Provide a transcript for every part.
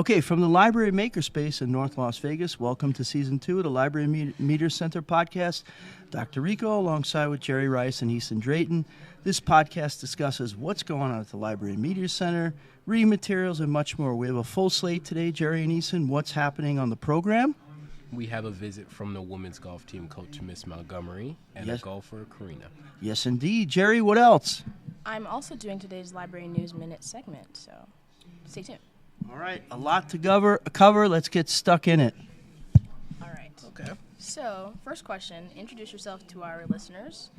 Okay, from the Library Makerspace in North Las Vegas, welcome to Season 2 of the Library Meter Center Podcast. Dr. Rico, alongside with Jerry Rice and Easton Drayton. This podcast discusses what's going on at the Library Meter Center, reading materials, and much more. We have a full slate today, Jerry and Easton. What's happening on the program? We have a visit from the women's golf team coach, Miss Montgomery, and a golfer, Karina. Yes, indeed. Jerry, what else? I'm also doing today's Library News Minute segment, so stay tuned. All right, a lot to cover. Let's get stuck in it. All right. Okay. So, first question, introduce yourself to our listeners,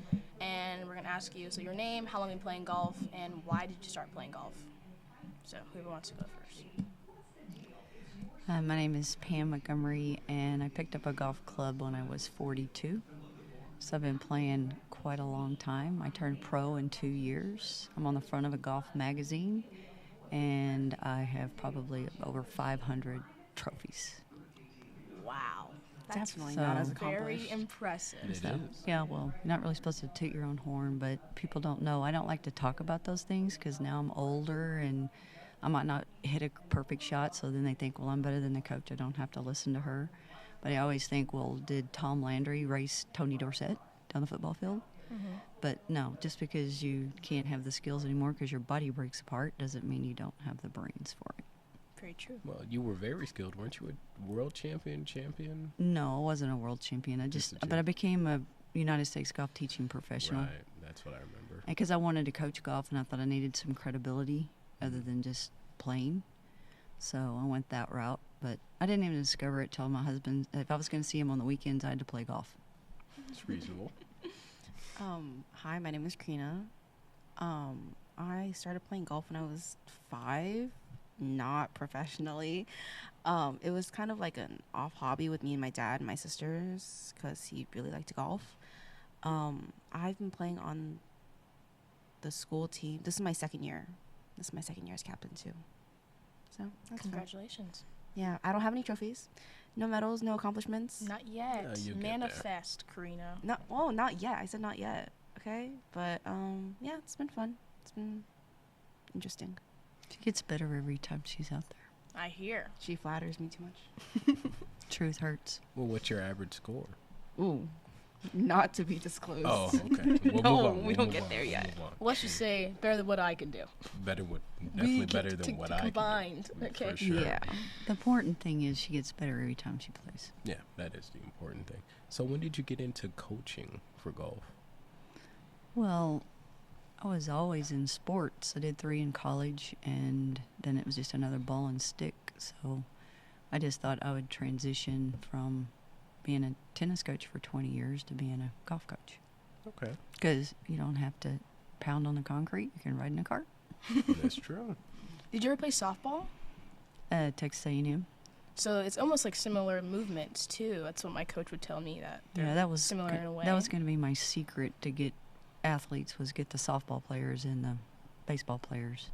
and we're going to ask you, so your name, how long you've been playing golf, and why did you start playing golf? So, whoever wants to go first. My name is Pam Montgomery, and I picked up a golf club when I was 42. So I've been playing quite a long time. I turned pro in 2 years. I'm on the front of a golf magazine, and I have probably over 500 trophies. Wow. That's Definitely so not as very accomplished. impressive. It is. Yeah, well, you're not really supposed to toot your own horn, but people don't know. I don't like to talk about those things because now I'm older and I might not hit a perfect shot, so then they think, well, I'm better than the coach. I don't have to listen to her. But I always think, well, did Tom Landry race Tony Dorsett down the football field? Mm-hmm. But no, just because you can't have the skills anymore because your body breaks apart doesn't mean you don't have the brains for it. Very true. Well, you were very skilled, weren't you? A world champion? No, I wasn't a world champion. But I became a United States golf teaching professional. Right, that's what I remember. Because I wanted to coach golf, and I thought I needed some credibility other than just playing. So I went that route. But I didn't even discover it till my husband, if I was going to see him on the weekends, I had to play golf. It's reasonable. Hi, my name is Karina. I started playing golf when I was 5, not professionally. It was kind of like an off hobby with me and my dad and my sisters because he really liked to golf. I've been playing on the school team. This is my second year. This is my second year as captain, too. So, that's fun. Congratulations. Yeah, I don't have any trophies. No medals, no accomplishments. Not yet. you'll get Manifest, Karina. Not yet. I said not yet. Okay? But, yeah, it's been fun. It's been interesting. She gets better every time she's out there. I hear. She flatters me too much. Truth hurts. Well, what's your average score? Ooh. Not to be disclosed. Oh, okay. We'll No, move on. we We'll don't move get on. there We'll yet. move on. Let's just say better than what I can do. Definitely better than what I can do. Combined. Okay. For sure. Yeah. The important thing is she gets better every time she plays. Yeah, that is the important thing. So when did you get into coaching for golf? Well, I was always in sports. I did 3 in college, and then it was just another ball and stick. So I just thought I would transition from being a tennis coach for 20 years to being a golf coach. Okay. Because you don't have to pound on the concrete. You can ride in a cart. That's true. Did you ever play softball? Texas A&M. So it's almost like similar movements, too. That's what my coach would tell me, that they're Yeah, that was similar in a way. That was going to be my secret to get athletes, was get the softball players and the baseball players.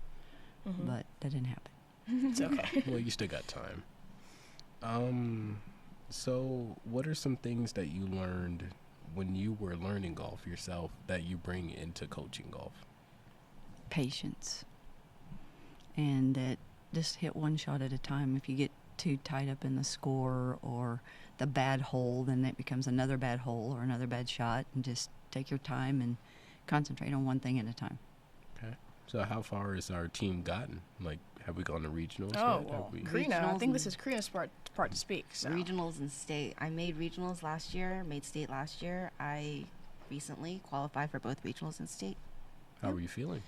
Mhm. But that didn't happen. It's okay. Well, you still got time. So what are some things that you learned when you were learning golf yourself that you bring into coaching golf? Patience. And that just hit one shot at a time. If you get too tied up in the score or the bad hole, then it becomes another bad hole or another bad shot, and just take your time and concentrate on one thing at a time. Okay. So how far has our team gotten? Like, have we gone to regionals Oh, yet? well, Have we- Karina, I Regionals think this and- is Karina's part to speak. So. Regionals and state. I made regionals last year, made state last year. I recently qualified for both regionals and state. How are you feeling?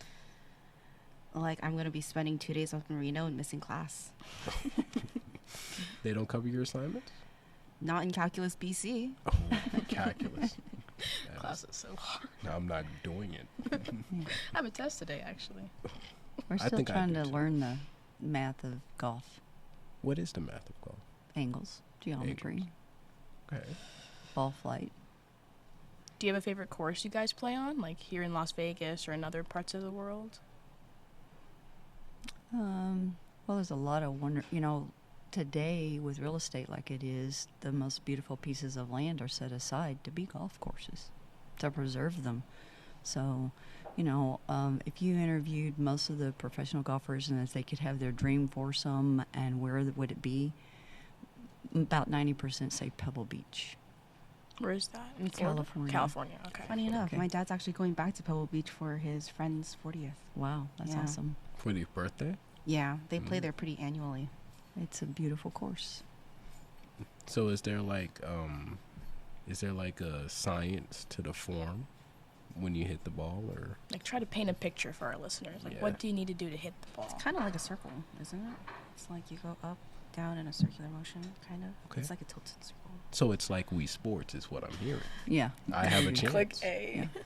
Like, I'm going to be spending 2 days up in Reno and missing class. They don't cover your assignments? Not in Calculus BC. Oh, calculus. That Class is- is so hard. No, I'm not doing it. I have a test today, actually. We're I still think I trying do to too. learn the math of golf. What is the math of golf? Angles, geometry, Okay. ball flight. Do you have a favorite course you guys play on, like here in Las Vegas or in other parts of the world? Well, there's a lot of today with real estate like it is, the most beautiful pieces of land are set aside to be golf courses, to preserve them. So if you interviewed most of the professional golfers and if they could have their dream foursome and where would it be, about 90% say Pebble Beach. Where is that? In Florida? California. California. Okay. Funny enough, Okay. my dad's actually going back to Pebble Beach for his friend's 40th. Wow, that's Yeah. awesome. For your birthday? Yeah, they play there pretty annually. It's a beautiful course. So is there like a science to the form when you hit the ball, or Like, try to paint a picture for our listeners. Like, Yeah. what do you need to do to hit the ball? It's kind of like a circle, isn't it? It's like you go up, down in a circular motion, kind of. Okay. It's like a tilted circle. so it's like Wii Sports is what I'm hearing. Yeah. I have a chance. Click A. Yeah.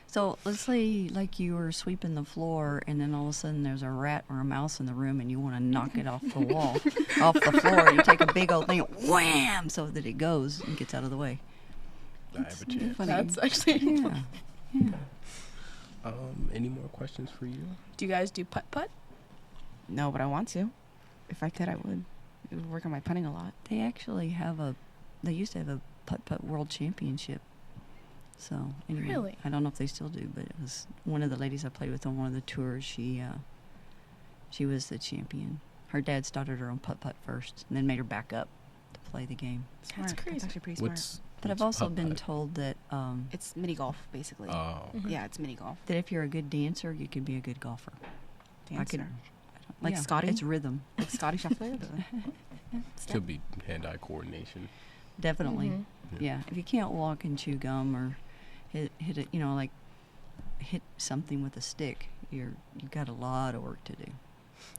So let's say like you were sweeping the floor and then all of a sudden there's a rat or a mouse in the room and you want to knock it off the wall, off the floor, and you take a big old thing, wham, so that it goes and gets out of the way. I have a chance. Funny. That's actually. Yeah. Yeah. Any more questions for you? Do you guys do putt putt? No, but I want to. If I could, I would. It would work on my putting a lot. They actually they used to have a putt-putt world championship. So anyway, Really? I don't know if they still do, but it was one of the ladies I played with on one of the tours. She was the champion. Her dad started her on putt-putt first and then made her back up to play the game. Smart. crazy. That's actually pretty smart. But I've what's also been putt-putt? told that It's mini golf, basically. Oh, Mhm. Yeah, it's mini golf. that if you're a good dancer, you could be a good golfer. Dancer. Like Like Scotty? It's rhythm. Like Scotty Scheffler. could be hand-eye coordination. Definitely. Mhm. Yeah. If you can't walk and chew gum or hit it, like hit something with a stick, you've got a lot of work to do.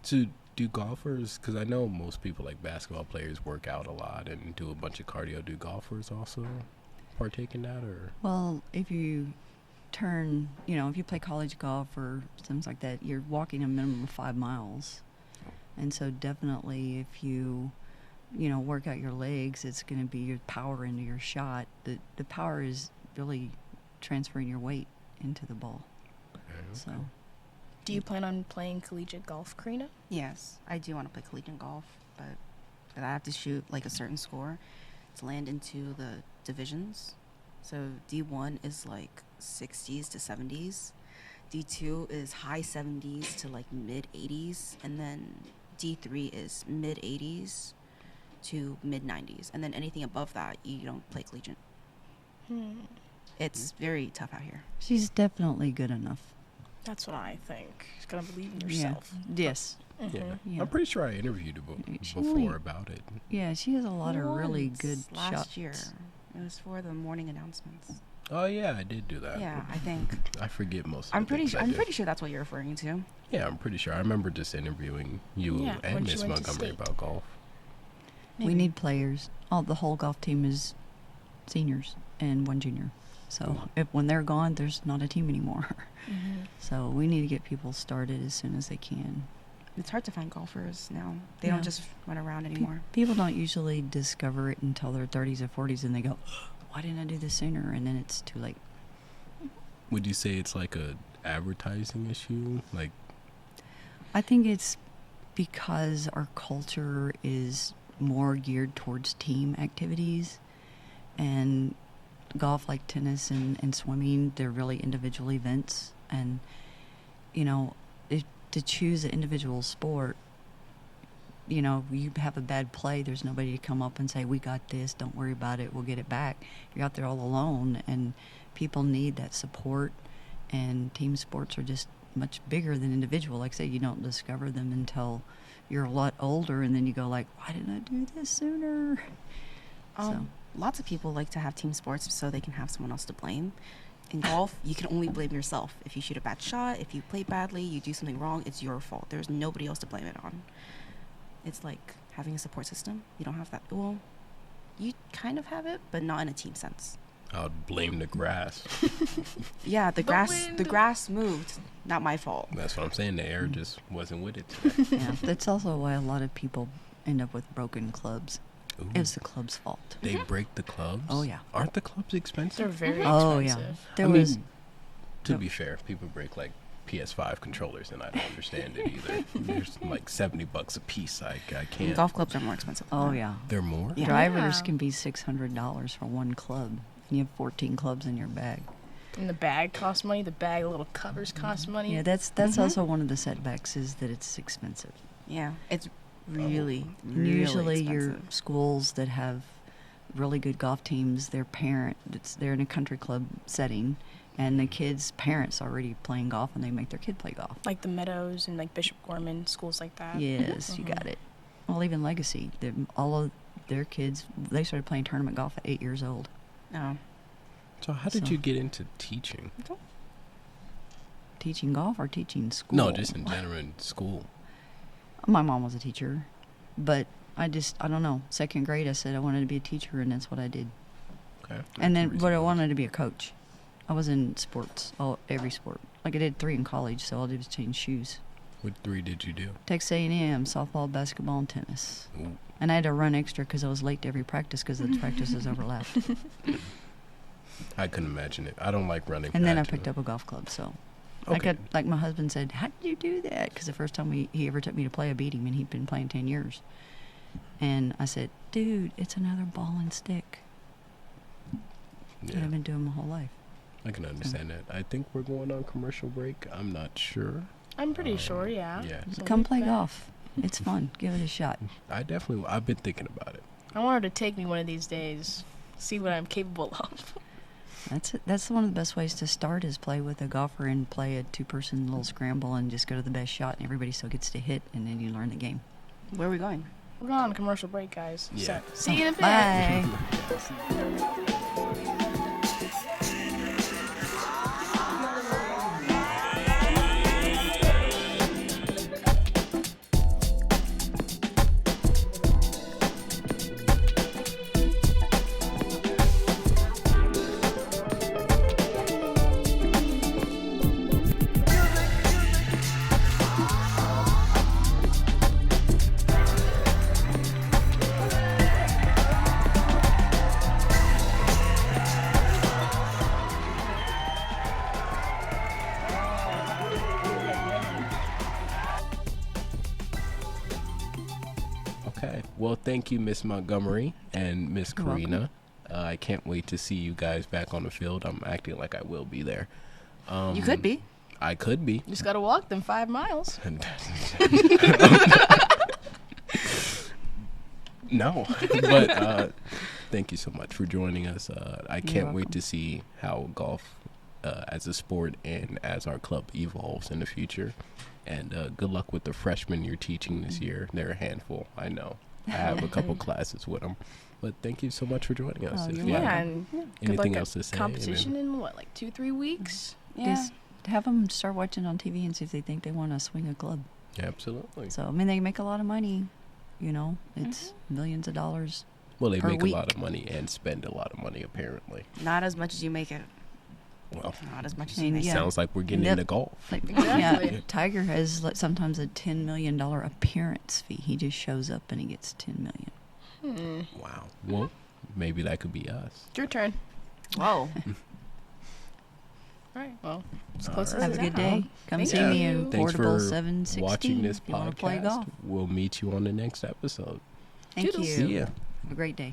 So do golfers, because I know most people like basketball players work out a lot and do a bunch of cardio, do golfers also partake in that, or? Well, if you if you play college golf or things like that, you're walking a minimum of 5 miles. And so definitely if you work out your legs, it's going to be your power into your shot. The power is really transferring your weight into the ball. So Do you plan on playing collegiate golf, Karina? Yes, I do want to play collegiate golf, but I have to shoot like a certain score to land into the divisions. So D1 is like 60s to 70s. D2 is high 70s to like mid 80s, and then D3 is mid 80s to mid 90s, and then anything above that you don't play collegiate. It's very tough out here. she's definitely good enough. That's what I think. Just gotta believe in yourself. Yeah. Yes. Yeah. Yeah. I'm pretty sure I interviewed her She before only- about it. Yeah, she has a lot of really Once good last shots. year. It was for the morning announcements. Oh yeah, I did do that. Yeah, I think. I forget most of I'm the pretty. things I I'm do. pretty sure that's what you're referring to. Yeah, I'm pretty sure. I remember just interviewing you Yeah, when and she Miss went to Montgomery state. about golf. We Maybe. need players. The whole golf team is seniors and one junior. So when they're gone, there's not a team anymore. So we need to get people started as soon as they can. It's hard to find golfers now. They Yeah. don't just run around anymore. People don't usually discover it until their 30s or 40s, and they go, "Why didn't I do this sooner?" And then it's too late. Would you say it's like a advertising issue? Like, I think it's because our culture is more geared towards team activities, and golf, like tennis and swimming, they're really individual events. And to choose an individual sport, you have a bad play, there's nobody to come up and say, "We got this, don't worry about it, we'll get it back." You're out there all alone, and people need that support. And team sports are just much bigger than individual. Like I say, you don't discover them until you're a lot older, and then you go like, "Why didn't I do this sooner?" Lots of people like to have team sports so they can have someone else to blame. In golf, you can only blame yourself. If you shoot a bad shot, if you play badly, you do something wrong, it's your fault. There's nobody else to blame it on. It's like having a support system. You don't have that. Well, you kind of have it, but not in a team sense. I would blame the grass. Yeah, the wind. grass moved. Not my fault. That's what I'm saying. The air just wasn't with it today. Yeah, that's also why a lot of people end up with broken clubs. Ooh, It was the club's fault. they break the clubs? Oh, yeah. Aren't the clubs expensive? They're very Oh yeah, expensive. there I was. mean, to be fair, people break like PS5 controllers, and I don't understand it either. There's like $70 a piece. I can't. Golf clubs are more expensive. than Oh that. yeah, They're more. Yeah. drivers Yeah. can be $600 for one club, and you have 14 clubs in your bag. And the bag costs money. The bag, the little covers cost money. Yeah, that's also one of the setbacks is that it's expensive. Yeah, it's really, And really usually your expensive. schools that have really good golf teams, they're in a country club setting, and the kids' parents already playing golf, and they make their kid play golf. Like the Meadows and like Bishop Gorman, schools like that. Yes, you got it. Well, even Legacy, all of their kids, they started playing tournament golf at 8 years old. No. So how did So- you get into teaching? Teaching golf or teaching school? No, just in general in school. My mom was a teacher, but I don't know. Second grade, I said I wanted to be a teacher, and that's what I did. Okay. And then, but I wanted to be a coach. I was in sports, every sport. Like I did 3 in college, so all I did was change shoes. What 3 did you do? Texas A&M, softball, basketball, and tennis. Ooh. And I had to run extra because I was late to every practice because the practices overlapped. I couldn't imagine it. I don't like running. And then I picked up a golf club, so. Okay. Like my husband said, how did you do that? Because the first time he ever took me to play, I beat him, and he'd been playing 10 years. And I said, dude, it's another ball and stick. Yeah, That I've been doing my whole life. I can understand that. I think we're going on commercial break. I'm not sure. I'm pretty sure, yeah. Yeah. So Come we'll play be back. golf. It's fun. Give it a shot. I've been thinking about it. I want her to take me one of these days, see what I'm capable of. That's it. That's one of the best ways to start is play with a golfer and play a 2-person little scramble and just go to the best shot, and everybody still gets to hit, and then you learn the game. Where are we going? We're going on a commercial break, guys. Yeah. So, see you in a bit. Bye. Okay. Well, thank you, Miss Montgomery and Miss You're welcome. Karina. I can't wait to see you guys back on the field. I'm acting like I will be there. You could be. I could be. Just gotta walk them 5 miles. No, but thank you so much for joining us. I can't wait welcome. to see how golf as a sport and as our club evolves in the future. And good luck with the freshmen you're teaching this year. They're a handful, I know. I have a couple classes with them. But thank you so much for joining us. Oh, If you're you have Yeah, and good anything luck else to at say? competition in what, like 2-3 weeks? Yeah. Just have them start watching on TV and see if they think they want to swing a club. Yeah, absolutely. So, I mean, they make a lot of money. You know, it's millions of dollars. Well, they per make week. a lot of money and spend a lot of money, apparently. Not as much as you make it. Well, Not as much as I you mean, make yeah. it. sounds like we're getting Yep. into golf. Like, Exactly. yeah, Tiger has like, sometimes a $10 million appearance fee. He just shows up and he gets $10 million. Wow. Well, maybe that could be us. It's your turn. Whoa. All right. Well, it's All close right. as Have a it good is. day. Come Thank see you. me in Thanks Portable for 760 watching this if you want to play podcast. golf. We'll meet you on the next episode. Thank Toodles. you. See ya. Have a great day.